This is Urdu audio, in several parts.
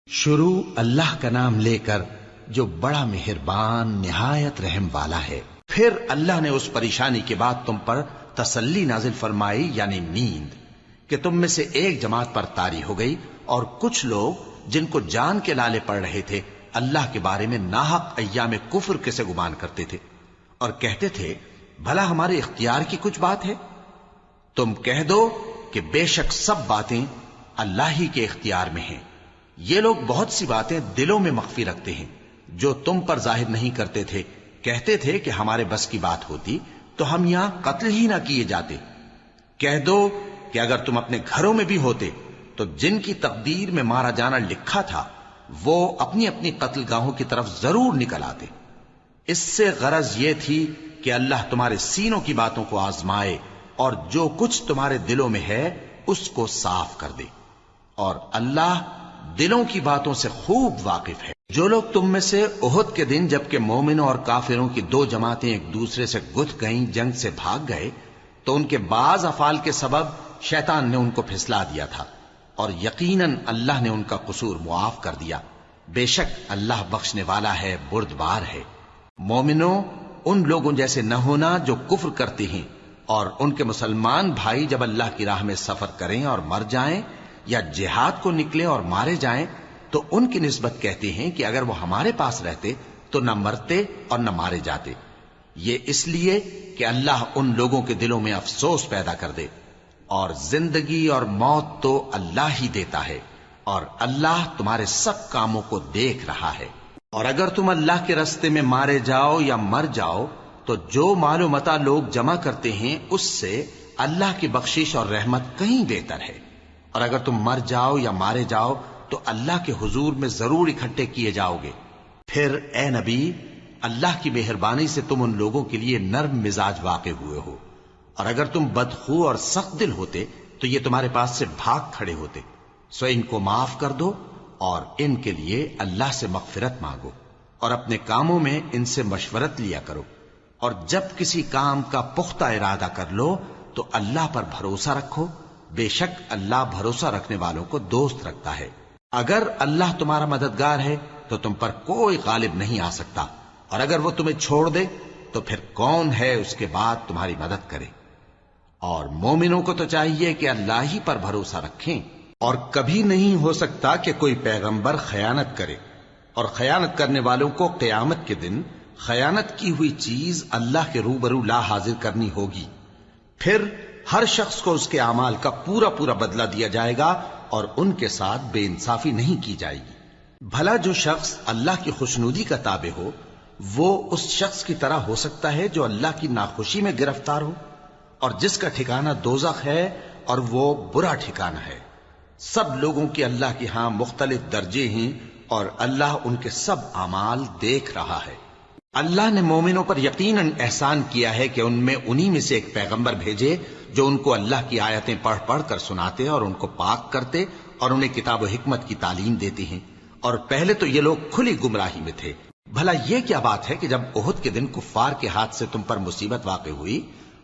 شروع اللہ کا نام لے کر جو بڑا مہربان نہایت رحم والا ہے۔ پھر اللہ نے اس پریشانی کے بعد تم پر تسلی نازل فرمائی یعنی نیند، کہ تم میں سے ایک جماعت پر طاری ہو گئی، اور کچھ لوگ جن کو جان کے لالے پڑ رہے تھے اللہ کے بارے میں ناحق ایام کفر کے سے گمان کرتے تھے اور کہتے تھے بھلا ہمارے اختیار کی کچھ بات ہے؟ تم کہہ دو کہ بے شک سب باتیں اللہ ہی کے اختیار میں ہیں۔ یہ لوگ بہت سی باتیں دلوں میں مخفی رکھتے ہیں جو تم پر ظاہر نہیں کرتے تھے۔ کہتے تھے کہ ہمارے بس کی بات ہوتی تو ہم یہاں قتل ہی نہ کیے جاتے۔ کہہ دو کہ اگر تم اپنے گھروں میں بھی ہوتے تو جن کی تقدیر میں مارا جانا لکھا تھا وہ اپنی اپنی قتل گاہوں کی طرف ضرور نکل آتے۔ اس سے غرض یہ تھی کہ اللہ تمہارے سینوں کی باتوں کو آزمائے اور جو کچھ تمہارے دلوں میں ہے اس کو صاف کر دے، اور اللہ دلوں کی باتوں سے خوب واقف ہے۔ جو لوگ تم میں سے احد کے دن جبکہ مومنوں اور کافروں کی دو جماعتیں ایک دوسرے سے گتھ گئیں جنگ سے بھاگ گئے تو ان کے بعض افعال کے سبب شیطان نے ان کو پھسلا دیا تھا، اور یقیناً اللہ نے ان کا قصور معاف کر دیا۔ بے شک اللہ بخشنے والا ہے، بردبار ہے۔ مومنوں، ان لوگوں جیسے نہ ہونا جو کفر کرتے ہیں اور ان کے مسلمان بھائی جب اللہ کی راہ میں سفر کریں اور مر جائیں یا جہاد کو نکلیں اور مارے جائیں تو ان کی نسبت کہتے ہیں کہ اگر وہ ہمارے پاس رہتے تو نہ مرتے اور نہ مارے جاتے۔ یہ اس لیے کہ اللہ ان لوگوں کے دلوں میں افسوس پیدا کر دے، اور زندگی اور موت تو اللہ ہی دیتا ہے، اور اللہ تمہارے سب کاموں کو دیکھ رہا ہے۔ اور اگر تم اللہ کے راستے میں مارے جاؤ یا مر جاؤ تو جو مال و متاع لوگ جمع کرتے ہیں اس سے اللہ کی بخشش اور رحمت کہیں بہتر ہے، اور اگر تم مر جاؤ یا مارے جاؤ تو اللہ کے حضور میں ضرور اکٹھے کیے جاؤ گے۔ پھر اے نبی، اللہ کی مہربانی سے تم ان لوگوں کے لیے نرم مزاج واقع ہوئے ہو، اور اگر تم بدخو اور سخت دل ہوتے تو یہ تمہارے پاس سے بھاگ کھڑے ہوتے۔ سو ان کو معاف کر دو اور ان کے لیے اللہ سے مغفرت مانگو، اور اپنے کاموں میں ان سے مشورت لیا کرو، اور جب کسی کام کا پختہ ارادہ کر لو تو اللہ پر بھروسہ رکھو، بے شک اللہ بھروسہ رکھنے والوں کو دوست رکھتا ہے۔ اگر اللہ تمہارا مددگار ہے تو تم پر کوئی غالب نہیں آ سکتا، اور اگر وہ تمہیں چھوڑ دے تو پھر کون ہے اس کے بعد تمہاری مدد کرے؟ اور مومنوں کو تو چاہیے کہ اللہ ہی پر بھروسہ رکھیں، اور کبھی نہیں ہو سکتا کہ کوئی پیغمبر خیانت کرے، اور خیانت کرنے والوں کو قیامت کے دن خیانت کی ہوئی چیز اللہ کے روبرو لا حاضر کرنی ہوگی۔ پھر ہر شخص کو اس کے اعمال کا پورا پورا بدلہ دیا جائے گا، اور ان کے ساتھ بے انصافی نہیں کی جائے گی۔ بھلا جو شخص اللہ کی خوشنودی کا تابع ہو وہ اس شخص کی طرح ہو سکتا ہے جو اللہ کی ناخوشی میں گرفتار ہو، اور جس کا ٹھکانہ دوزخ ہے اور وہ برا ٹھکانہ ہے۔ سب لوگوں کے اللہ کے ہاں مختلف درجے ہیں، اور اللہ ان کے سب اعمال دیکھ رہا ہے۔ اللہ نے مومنوں پر یقیناً احسان کیا ہے کہ ان میں انہی میں سے ایک پیغمبر بھیجے جو ان کو اللہ کی آیتیں پڑھ پڑھ کر سناتے اور ان کو پاک کرتے اور انہیں کتاب و حکمت کی تعلیم دیتے ہیں، اور پہلے تو یہ لوگ کھلی گمراہی میں تھے۔ بھلا یہ کیا بات ہے کہ جب احد کے دن کفار کے ہاتھ سے تم پر مصیبت واقع ہوئی،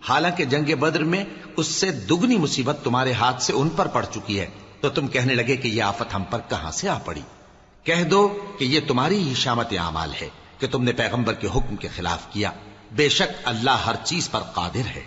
حالانکہ جنگ بدر میں اس سے دگنی مصیبت تمہارے ہاتھ سے ان پر پڑ چکی ہے، تو تم کہنے لگے کہ یہ آفت ہم پر کہاں سے آ پڑی؟ کہہ دو کہ یہ تمہاری ہی شامت اعمال ہے کہ تم نے پیغمبر کے حکم کے خلاف کیا۔ بے شک اللہ ہر چیز پر قادر ہے۔